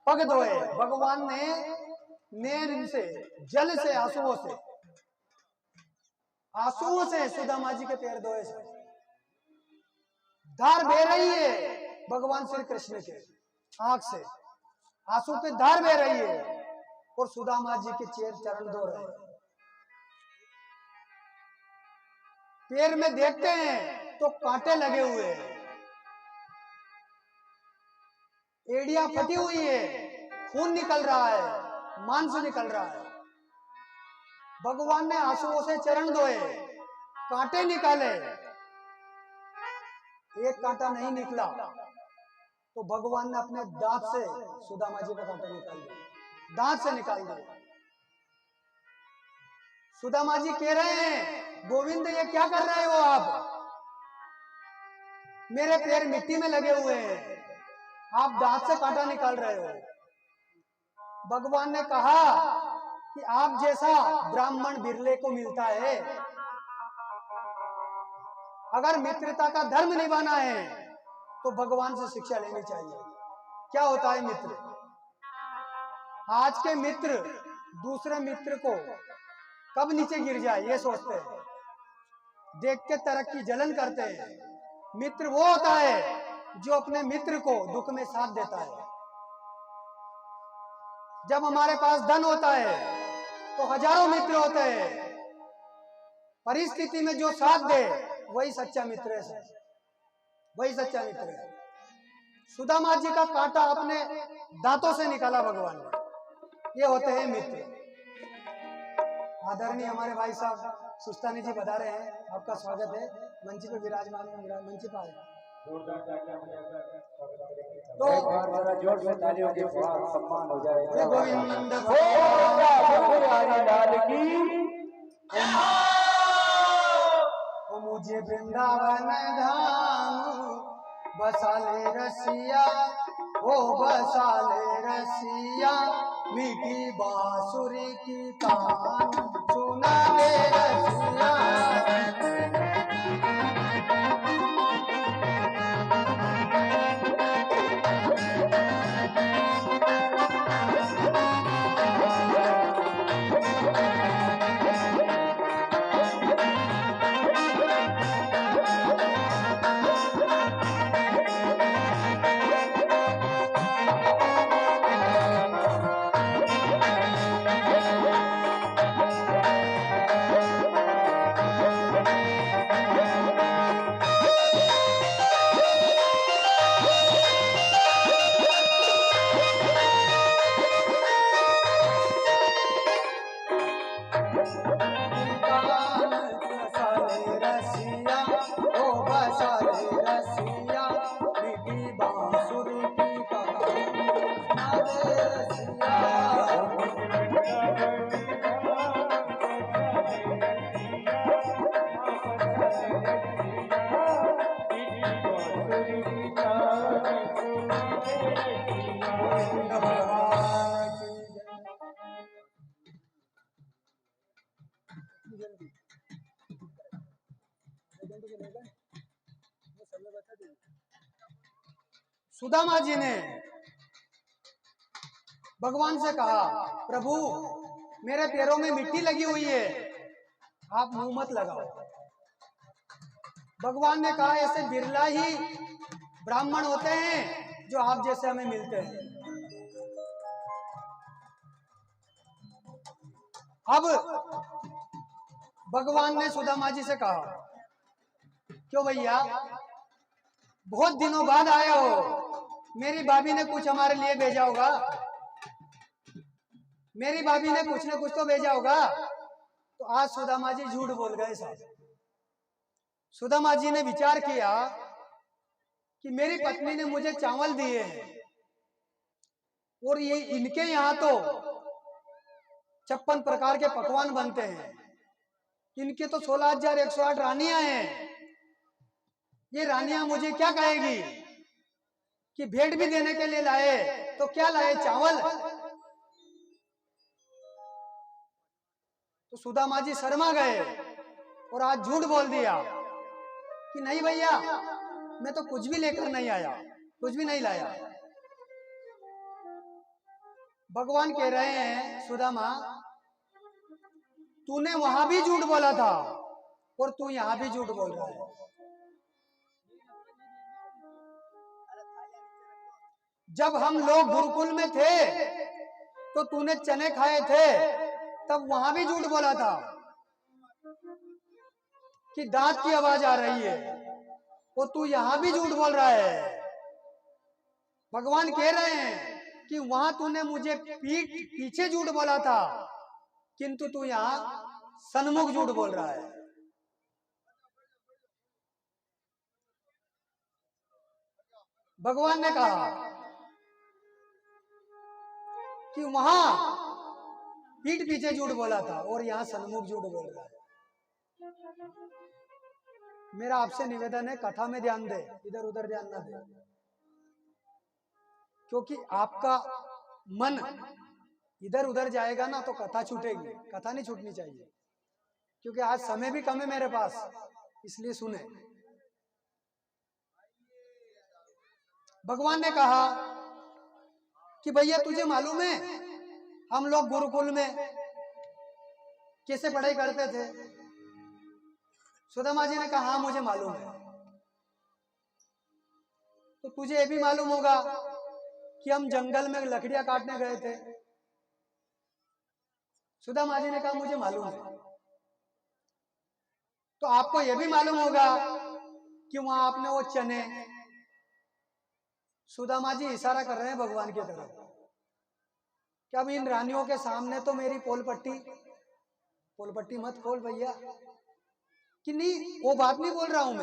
पग धोए। भगवान ने नैन से, जल से, आंसुओं से सुदामा जी के पैर धोए। धार बह रही है भगवान श्री कृष्ण के आंख से, आंसू की धार बह रही है और सुदामा जी के चरण धो रहे हैं। पैर में देखते हैं तो कांटे लगे हुए हैं, एड़ियां फटी हुई है, खून निकल रहा है, मांस निकल रहा है। भगवान ने आंसुओं से चरण धोए, कांटे निकाले, एक कांटा नहीं निकला तो भगवान ने अपने दांत से सुदामा जी का कांटा निकाल दिया, दांत से निकाल दिया। सुदामा जी कह रहे हैं गोविंद ये क्या कर रहे हो आप, मेरे पैर मिट्टी में लगे हुए हैं, आप दांत से कांटा निकाल रहे हो। भगवान ने कहा कि आप जैसा ब्राह्मण बिरले को मिलता है, अगर मित्रता का धर्म निभाना है तो भगवान से शिक्षा लेनी चाहिए। क्या होता है मित्र? आज के मित्र दूसरे मित्र को कब नीचे गिर जाए ये सोचते हैं, देख के तरक्की जलन करते हैं। मित्र वो होता है जो अपने मित्र को दुख में साथ देता है। जब हमारे पास धन होता है तो हजारों मित्र होते हैं, परिस्थिति में जो साथ दे वही सच्चा मित्र है, वही सच्चा मित्र है। सुदामा जी का कांटा अपने दांतों से निकाला भगवान ने, ये होते हैं मित्र। आदरणीय हमारे भाई साहब सुस्तानी जी बता रहे हैं, आपका स्वागत है। मंच पे विराजमान है, मंच पे आए। तो जोर से तालियों के साथ सम्मान हो जाए। गोविंद लाल की ओ मुझे वृंदावन धाम बसाले रसिया, ओ बसाले रसिया, मीठी बांसुरी की तान सुना ले रसिया। सुदामा जी ने भगवान से कहा, प्रभु मेरे पैरों में मिट्टी लगी हुई है, आप मुंह मत लगाओ। भगवान ने कहा, ऐसे बिरला ही ब्राह्मण होते हैं जो आप जैसे हमें मिलते हैं। अब भगवान ने सुदामा जी से कहा, क्यों भैया बहुत दिनों बाद आए हो, मेरी भाभी ने कुछ हमारे लिए भेजा होगा, मेरी भाभी ने कुछ न कुछ तो भेजा होगा। तो आज सुदामा जी झूठ बोल गए साहब। सुदामा जी ने विचार किया कि मेरी पत्नी ने मुझे चावल दिए हैं और ये इनके यहाँ तो 56 प्रकार के पकवान बनते हैं, इनके तो 16,108 रानियां हैं। ये रानियां मुझे क्या कहेगी कि भेंट भी देने के लिए लाए, तो क्या लाए? चावल। तो सुदामा जी शर्मा गए और आज झूठ बोल दिया कि नहीं भैया मैं तो कुछ भी लेकर नहीं आया, कुछ भी नहीं लाया। भगवान कह रहे हैं, सुदामा तूने वहां भी झूठ बोला था और तू यहां भी झूठ बोल रहा है। जब हम लोग गुरुकुल में थे तो तूने चने खाए थे, तब वहां भी झूठ बोला था कि दांत की आवाज आ रही है, और तू यहां भी झूठ बोल रहा है। भगवान कह रहे हैं कि वहां तूने मुझे पीठ पीछे झूठ बोला था, किंतु तू यहां सन्मुख झूठ बोल रहा है। भगवान ने कहा कि वहां पीठ पीछे झूठ बोला था और यहां सन्मुख झूठ बोल रहा है। मेरा आपसे निवेदन है, कथा में ध्यान दे, इधर उधर ध्यान ना दे, क्योंकि आपका मन इधर उधर जाएगा ना तो कथा छूटेगी। कथा नहीं छूटनी चाहिए, क्योंकि आज समय भी कम है मेरे पास, इसलिए सुने। भगवान ने कहा कि भैया तुझे मालूम है हम लोग गुरुकुल में कैसे पढ़ाई करते थे? सुदामा जी ने कहा हाँ मुझे मालूम है। तो तुझे ये भी मालूम होगा कि हम जंगल में लकड़ियां काटने गए थे? सुदामा जी ने कहा मुझे मालूम है। तो आपको यह भी मालूम होगा कि वहां आपने वो चने, सुदामा जी इशारा कर रहे हैं भगवान की तरफ कि अब इन रानियों के सामने तो मेरी पोल पट्टी मत खोल भैया, कि नहीं वो बात नहीं बोल रहा हूं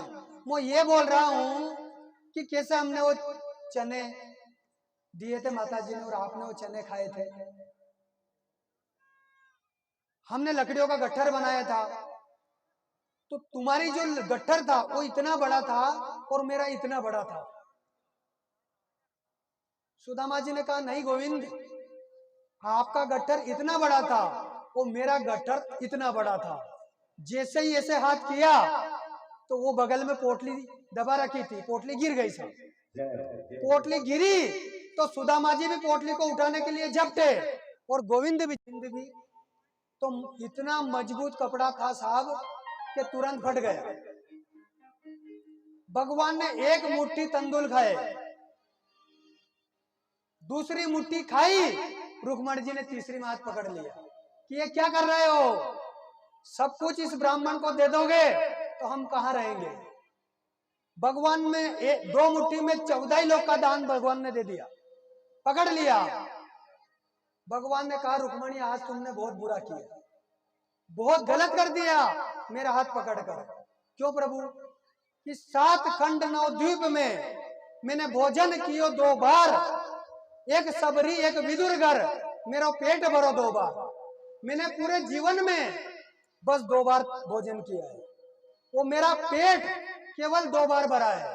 मैं ये बोल रहा हूं कि कैसे हमने वो चने दिए थे माता जी ने और आपने वो चने खाए थे। हमने लकड़ियों का गट्ठर बनाया था, तो तुम्हारी जो गट्ठर था वो इतना बड़ा था और मेरा इतना बड़ा था। सुदामा जी ने कहा नहीं गोविंद, आपका गट्ठर इतना बड़ा था और मेरा गट्ठर इतना बड़ा था। जैसे ही ऐसे हाथ किया तो वो बगल में पोटली दबा रखी थी, पोटली गिर गई सब। पोटली गिरी तो सुदामा जी भी पोटली को उठाने के लिए झपटे और गोविंद भी। तो इतना मजबूत कपड़ा था साहब कि तुरंत फट गया। भगवान ने एक मुट्ठी तंदुल खाए, दूसरी मुट्ठी खाई, रुक्मणी जी ने तीसरी में हाथ पकड़ लिया कि ये क्या कर रहे हो? सब कुछ इस ब्राह्मण को दे दोगे तो हम कहां रहेंगे? भगवान में दो मुट्ठी में 14 ही लोग का दान भगवान ने दे दिया, पकड़ लिया। भगवान ने कहा रुक्मणी आज तुमने बहुत बुरा किया, बहुत गलत कर दिया मेरा हाथ पकड़कर। क्यों प्रभु? कि 7 खंड 9 द्वीप में मैंने भोजन कियो 2 बार, एक सबरी एक विदुरगर, मेरा पेट भरो 2 बार। मैंने पूरे जीवन में बस 2 बार भोजन किया है, वो मेरा पेट केवल 2 बार भरा है।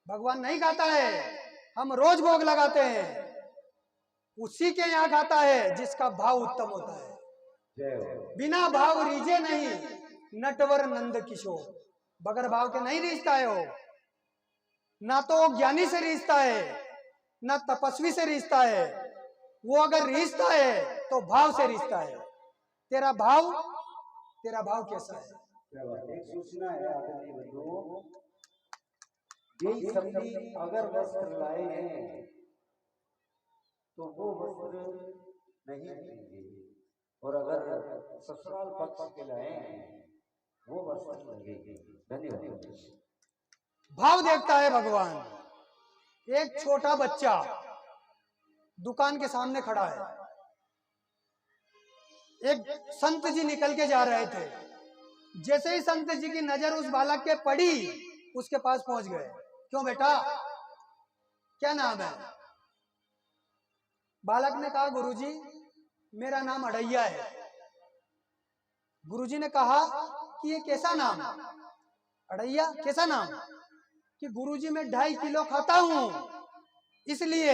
भगवान नहीं खाता है, हम रोज भोग लगाते हैं, उसी के यहाँ खाता है जिसका भाव उत्तम होता है। बिना भाव रीझे नहीं नटवर नंद किशोर, बगैर भाव के नहीं रिश्ता है वो। ना तो वो ज्ञानी से रिश्ता है ना तपस्वी से रिश्ता है, वो अगर रिश्ता है तो भाव से रिश्ता है। तेरा भाव कैसा है? एक सूचना है आदरणीय बंधुओं, यही सबनी अगर वस्त्र लाए हैं तो वो वस्त्र नहीं देंगे, और अगर ससुराल पक्ष के लाए हैं वो वस्त्र लगेंगे। धन्यवाद। भाव देखता है भगवान। एक छोटा बच्चा दुकान के सामने खड़ा है, एक संत जी निकल के जा रहे थे। जैसे ही संत जी की नजर उस बालक के पड़ी, उसके पास पहुंच गए। क्यों बेटा, क्या नाम है? बालक ने कहा गुरुजी मेरा नाम अड़ैया है। गुरुजी ने कहा कि ये कैसा नाम? अड़ैया कैसा नाम? कि गुरुजी मैं 2.5 किलो खाता हूं इसलिए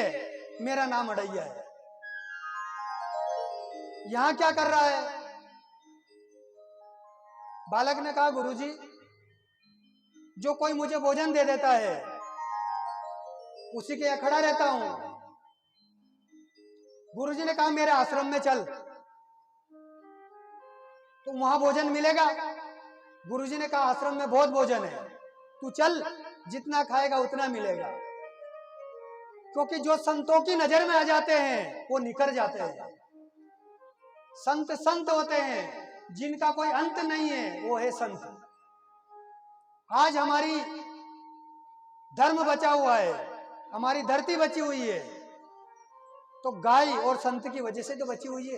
मेरा नाम अड़ैया है। यहां क्या कर रहा है? बालक ने कहा गुरुजी जो कोई मुझे भोजन दे देता है उसी के यहाँ खड़ा रहता हूं। गुरुजी ने कहा मेरे आश्रम में चल तो वहां भोजन मिलेगा। गुरुजी ने कहा आश्रम में बहुत भोजन है, तू चल जितना खाएगा उतना मिलेगा। क्योंकि जो संतों की नजर में आ जाते हैं वो निखर जाते हैं। संत संत होते हैं जिनका कोई अंत नहीं है, वो है संत। आज हमारी धर्म बचा हुआ है, हमारी धरती बची हुई है, तो गाय और संत की वजह से तो बची हुई है।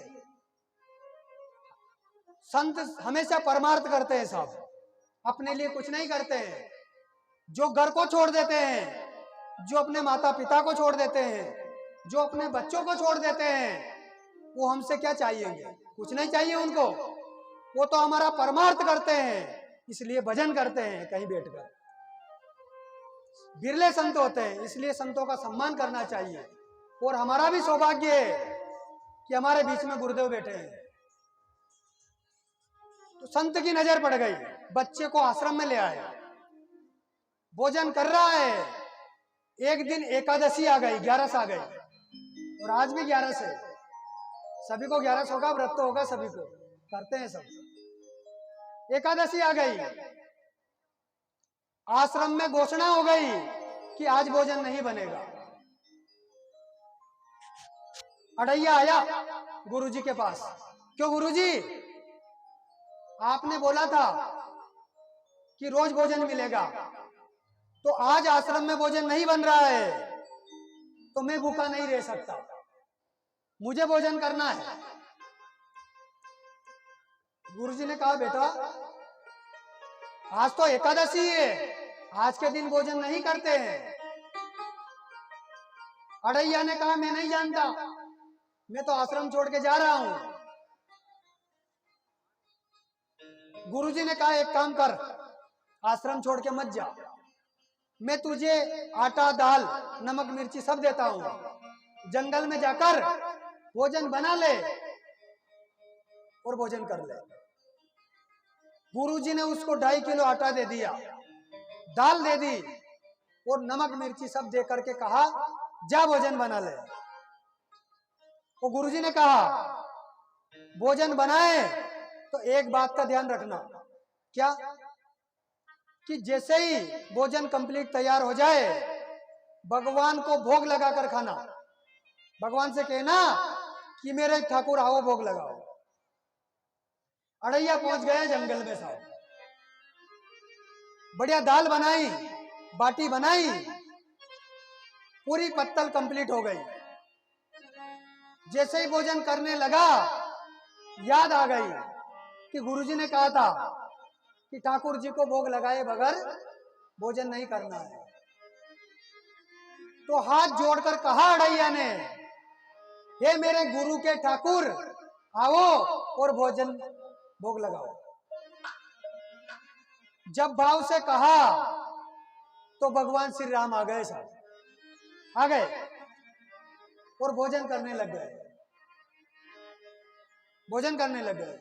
संत हमेशा परमार्थ करते हैं, सब अपने लिए कुछ नहीं करते हैं। जो घर को छोड़ देते हैं, जो अपने माता पिता को छोड़ देते हैं, जो अपने बच्चों को छोड़ देते हैं, वो हमसे क्या चाहिए? कुछ नहीं चाहिए उनको। वो तो हमारा परमार्थ करते हैं, इसलिए भजन करते हैं कहीं बैठकर। बिरले संत होते हैं, इसलिए संतों का सम्मान करना चाहिए। और हमारा भी सौभाग्य है कि हमारे बीच में गुरुदेव बैठे हैं। तो संत की नजर पड़ गई, बच्चे को आश्रम में ले आए, भोजन कर रहा है। एक दिन एकादशी आ गई, 11 आ गई, और आज भी 11 है। सभी को 11 होगा, व्रत तो होगा, सभी को करते हैं सब। एकादशी आ गई, आश्रम में घोषणा हो गई कि आज भोजन नहीं बनेगा। अड़ैया आया गुरुजी के पास, क्यों गुरुजी, आपने बोला था कि रोज भोजन मिलेगा, तो आज आश्रम में भोजन नहीं बन रहा है, तो मैं भूखा नहीं रह सकता, मुझे भोजन करना है। गुरुजी ने कहा, बेटा आज तो एकादशी है, आज के दिन भोजन नहीं करते हैं। अड़ैया ने कहा, मैं नहीं जानता, मैं तो आश्रम छोड़ के जा रहा हूं। गुरुजी ने कहा, एक काम कर, आश्रम छोड़ के मत जा, मैं तुझे आटा, दाल, नमक, मिर्ची सब देता हूं, जंगल में जाकर भोजन बना ले और भोजन कर ले। गुरुजी ने उसको 2.5 किलो आटा दे दिया, दाल दे दी और नमक मिर्ची सब दे करके कहा, जा भोजन बना ले। वो गुरुजी ने कहा, भोजन बनाए तो एक बात का ध्यान रखना, क्या, कि जैसे ही भोजन कंप्लीट तैयार हो जाए, भगवान को भोग लगाकर खाना। भगवान से कहना कि मेरे ठाकुर आओ भोग लगाओ। अड़ैया पहुंच गए जंगल में साहब, बढ़िया दाल बनाई, बाटी बनाई, पूरी पत्तल कंप्लीट हो गई। जैसे ही भोजन करने लगा, याद आ गई कि गुरुजी ने कहा था कि ठाकुर जी को भोग लगाए बगैर भोजन नहीं करना है। तो हाथ जोड़कर कहा अड़ैया ने, हे मेरे गुरु के ठाकुर, आओ और भोजन भोग लगाओ। जब भाव से कहा तो भगवान श्री राम आ गए साहब, आ गए और भोजन करने लग गए, भोजन करने लग गए।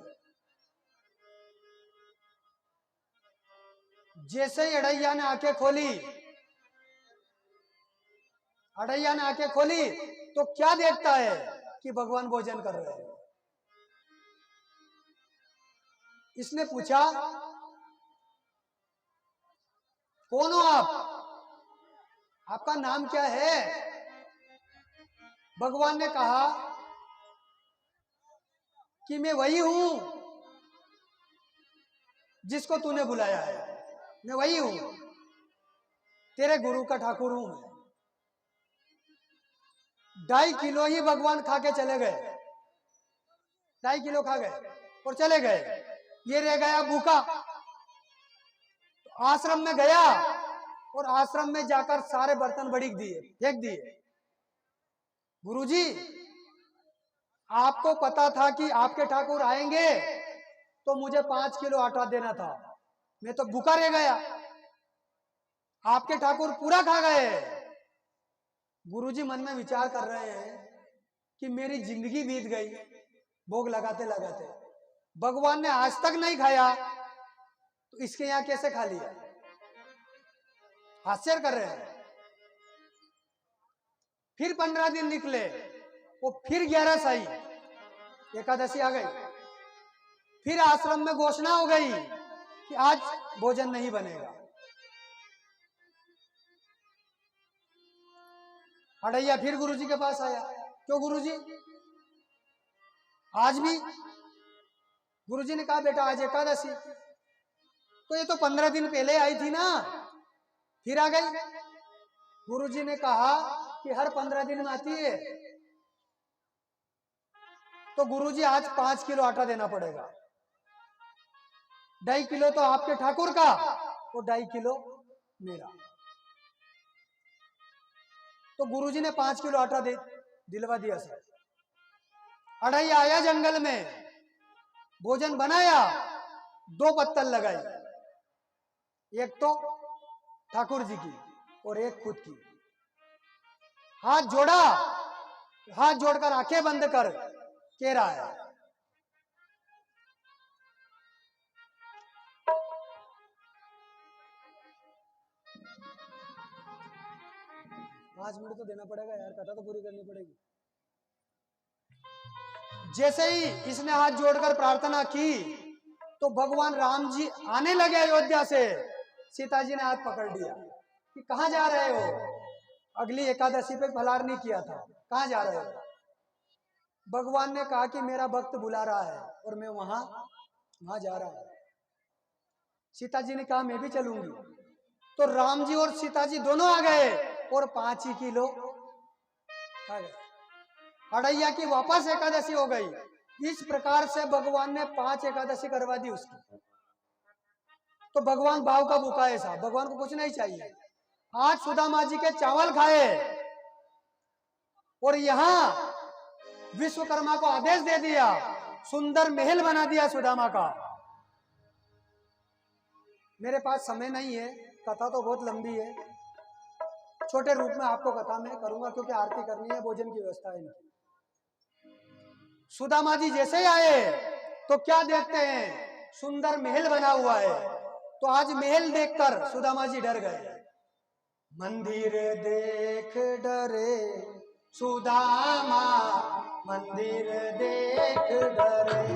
जैसे ही अड़ैया ने आंखें खोली, अड़ैया ने आंखें खोली तो क्या देखता है कि भगवान भोजन कर रहे हैं। इसने पूछा, कौन हो आप, आपका नाम क्या है। भगवान ने कहा कि मैं वही हूं जिसको तूने बुलाया है, मैं वही हूं, तेरे गुरु का ठाकुर हूं मैं। 2.5 किलो ही भगवान खा के चले गए, 2.5 किलो खा गए और चले गए। ये रह गया भूखा। आश्रम में गया और आश्रम में जाकर सारे बर्तन बड़ी दिए, फेंक दिए। गुरुजी, आपको पता था कि आपके ठाकुर आएंगे तो मुझे 5 किलो आटा देना था, मैं तो भूखा रह गया, आपके ठाकुर पूरा खा गए। गुरुजी मन में विचार कर रहे हैं कि मेरी जिंदगी बीत गई भोग लगाते लगाते, भगवान ने आज तक नहीं खाया तो इसके यहां कैसे खा लिया। आश्चर्य कर रहे हैं। फिर 15 दिन निकले, वो फिर 11 आई, एकादशी आ गई। फिर आश्रम में घोषणा हो गई कि आज भोजन नहीं बनेगा। अड़ैया फिर गुरुजी के पास आया, क्यों गुरुजी, आज भी। गुरुजी ने कहा, बेटा आज एकादशी, तो ये तो 15 दिन पहले आई थी ना, फिर आ गई। गुरुजी ने कहा कि हर 15 दिन में आती है, तो गुरुजी आज 5 किलो आटा देना पड़ेगा, 2.5 किलो तो आपके ठाकुर का और 2.5 किलो मेरा। तो गुरुजी ने 5 किलो आटा दिलवा दिया सर। अड़ैया आया जंगल में, भोजन बनाया, 2 पत्तल लगाई, एक तो ठाकुर जी की और एक खुद की। हाथ जोड़ा, हाथ जोड़कर आंखें बंद कर कह रहा है, 5 मिनट तो देना पड़ेगा यार, कथा तो पूरी करनी पड़ेगी। जैसे ही इसने हाथ जोड़कर प्रार्थना की तो भगवान राम जी आने लगे अयोध्या से। सीता जी ने हाथ पकड़ लिया कि कहाँ जा रहे हो? अगली एकादशी पे फलार नहीं किया था, कहाँ जा रहे हो? भगवान ने कहा कि मेरा भक्त बुला रहा है और मैं वहां जा रहा हूं। सीता जी ने कहा मैं भी चलूंगी। तो राम जी और सीता जी दोनों आ गए और 5 ही किलो खा गए। अड़ैया की वापस एकादशी हो गई। इस प्रकार से भगवान ने 5 एकादशी करवा दी उसकी। तो भगवान भाव का भूखा है साहब, भगवान को कुछ नहीं चाहिए। आज सुदामा जी के चावल खाए और यहाँ विश्वकर्मा को आदेश दे दिया, सुंदर महल बना दिया सुदामा का। मेरे पास समय नहीं है, कथा तो बहुत लंबी है, छोटे रूप में आपको कथा मैं करूंगा क्योंकि आरती करनी है, भोजन की व्यवस्था है इनकी। सुदामा जी जैसे ही आए तो क्या देखते हैं? सुंदर महल बना हुआ है। तो आज महल देखकर सुदामा जी डर गए। मंदिर देख डरे सुदामा, मंदिर देख डरे।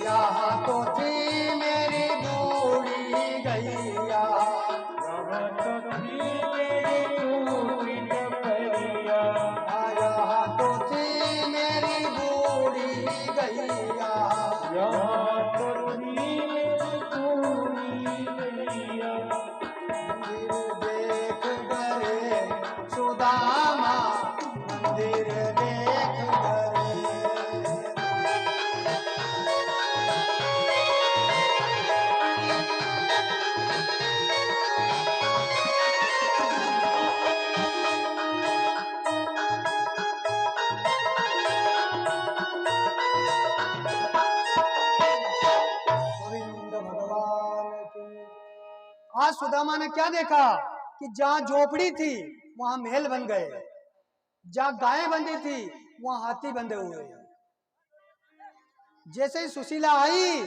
यहाँ तो थी मेरी बूढ़ी गैया, यहाँ तो थी मेरी बूढ़ी गैया, यहाँ तो थी मेरी बूढ़ी गैया, यहाँ तो थी मेरी बूढ़ी गैया। मंदिर देख डरे सुदामा, मंदिर देख डरे। आज सुदामा ने क्या देखा कि जहां झोपड़ी थी वहां महल बन गए, जहां गायें बंधी थी वहां हाथी बंधे हुए। जैसे ही सुशीला आई,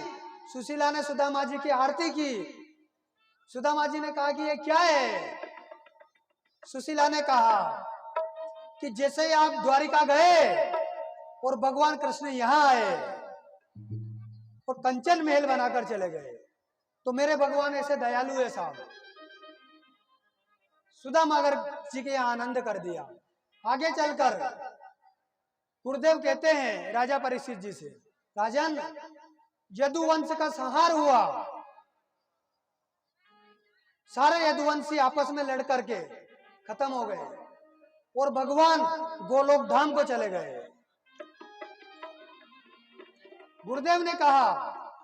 सुशीला ने सुदामा जी की आरती की। सुदामा जी ने कहा कि ये क्या है? सुशीला ने कहा कि जैसे ही आप द्वारिका गए और भगवान कृष्ण यहाँ आए और कंचन महल बनाकर चले गए, तो मेरे भगवान ऐसे दयालु है साहब। सुदामागर जी के यहाँ आनंद कर दिया। आगे चलकर गुरुदेव कहते हैं राजा परीक्षित जी से, राजन यदुवंश का संहार हुआ, सारे यदुवंशी आपस में लड़ करके खत्म हो गए और भगवान गोलोक धाम को चले गए। गुरुदेव ने कहा,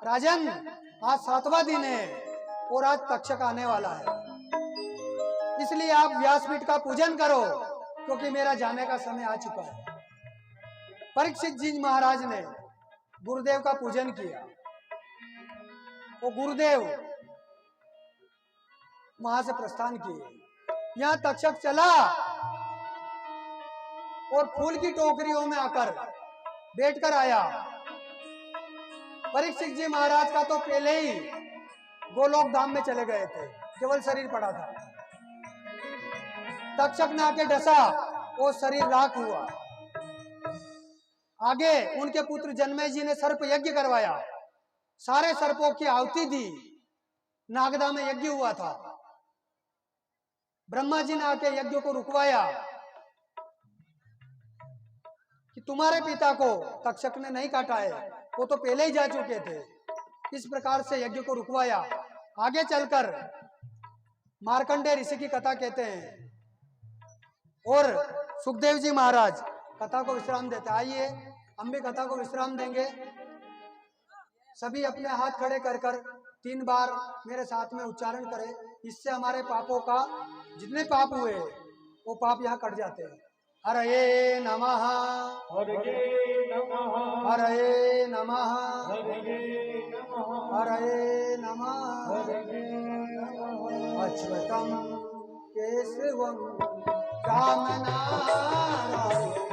राजन आज 7वां दिन है और आज तक्षक आने वाला है, इसलिए आप व्यासपीठ का पूजन करो क्योंकि मेरा जाने का समय आ चुका है। परीक्षित जी महाराज ने गुरुदेव का पूजन किया। वो गुरुदेव वहां से प्रस्थान किए। यहाँ तक्षक चला और फूल की टोकरियों में आकर बैठकर आया। परीक्षित जी महाराज का तो पहले ही गोलोक धाम में चले गए थे, केवल शरीर पड़ा था। तक्षक ने आके डसा, वो शरीर राख हुआ। आगे उनके पुत्र जन्मेजय जी ने सर्प यज्ञ करवाया, सारे सर्पों की आहुति दी। नागदा में यज्ञ हुआ था। ब्रह्मा जी ने आके यज्ञ को रुकवाया कि तुम्हारे पिता को तक्षक ने नहीं काटा है, वो तो पहले ही जा चुके थे। इस प्रकार से यज्ञ को रुकवाया। आगे चलकर मार्कंडेय ऋषि की कथा कहते हैं और सुखदेव जी महाराज कथा को विश्राम देते। आइए हम भी कथा को विश्राम देंगे। सभी अपने हाथ खड़े कर कर 3 बार मेरे साथ में उच्चारण करें, इससे हमारे पापों का जितने पाप हुए वो पाप यहाँ कट जाते हैं। हरये नमः, हरये नमः, हरये नमः, हरये नमः, अच्युतम केशवम राम नारायण